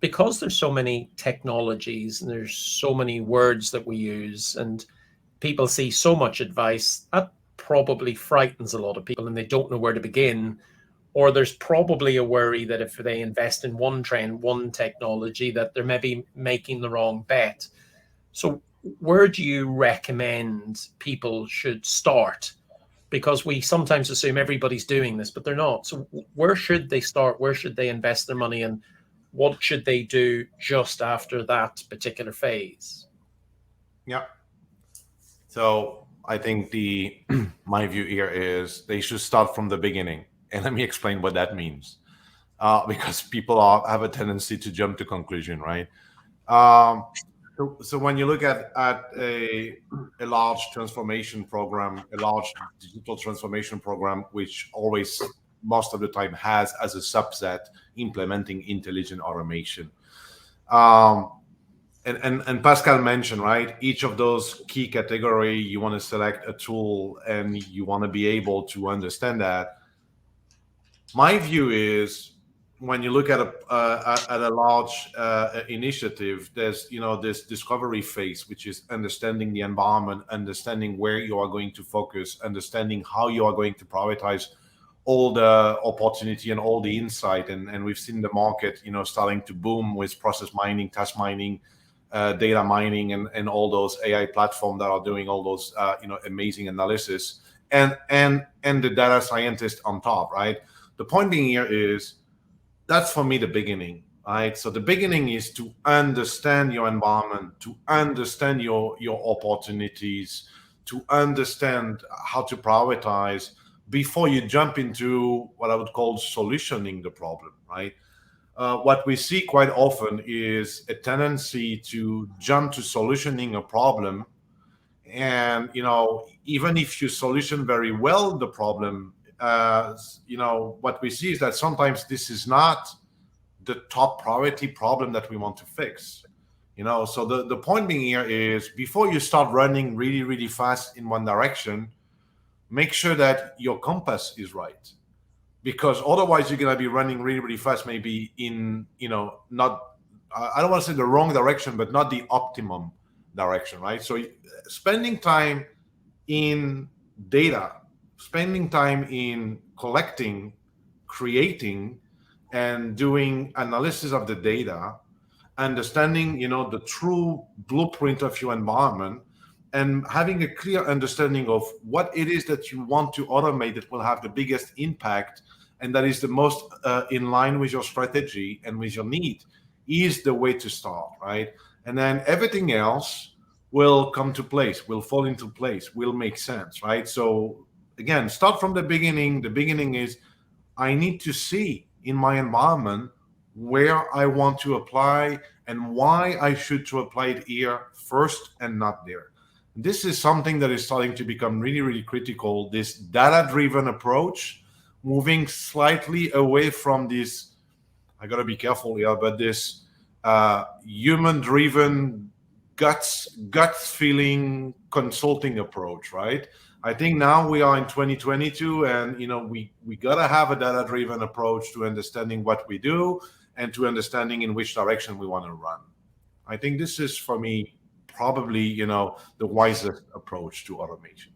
because there's so many technologies and there's so many words that we use, and people see so much advice, that probably frightens a lot of people and they don't know where to begin. Or there's probably a worry that if they invest in one trend, one technology, that they're maybe making the wrong bet. So where do you recommend people should start? Because we sometimes assume everybody's doing this, but they're not. So where should they start? Where should they invest their money? And what should they do just after that particular phase? Yeah. So I think the my view here is they should start from the beginning, and let me explain what that means. Because people have a tendency to jump to conclusion, right? Um, so when you look at a large transformation program, a large digital transformation program, which always most of the time has as a subset implementing intelligent automation. Um, and Pascal mentioned, right, each of those key category, you want to select a tool and you want to be able to understand that. My view is when you look at a large initiative, there's this discovery phase, which is understanding the environment, understanding where you are going to focus, understanding how you are going to prioritize all the opportunity and all the insight. And we've seen the market, starting to boom with process mining, task mining, data mining, and all those AI platforms that are doing all those amazing analysis, and the data scientist on top, right? The point being here is that's for me the beginning, right? So the beginning is to understand your environment, to understand your opportunities, to understand how to prioritize before you jump into what I would call solutioning the problem, right? What we see quite often is a tendency to jump to solutioning a problem, and even if you solution very well the problem, what we see is that sometimes this is not the top priority problem that we want to fix. So the point being here is before you start running really, really fast in one direction, make sure that your compass is right, because otherwise you're going to be running really, really fast, maybe in not, I don't want to say the wrong direction, but not the optimum direction, right? So spending time in data, spending time in collecting, creating, and doing analysis of the data, understanding the true blueprint of your environment, and having a clear understanding of what it is that you want to automate that will have the biggest impact and that is the most in line with your strategy and with your need, is the way to start, right? And then everything else will come to place, will fall into place, will make sense, right? So again, start from the beginning. The beginning is I need to see in my environment where I want to apply and why I should to apply it here first and not there. This is something that is starting to become really, really critical. This data-driven approach, moving slightly away from this, I got to be careful here, but this human-driven gut feeling consulting approach, right? I think now we are in 2022, and we gotta have a data-driven approach to understanding what we do and to understanding in which direction we want to run. I think this is for me probably the wisest approach to automation.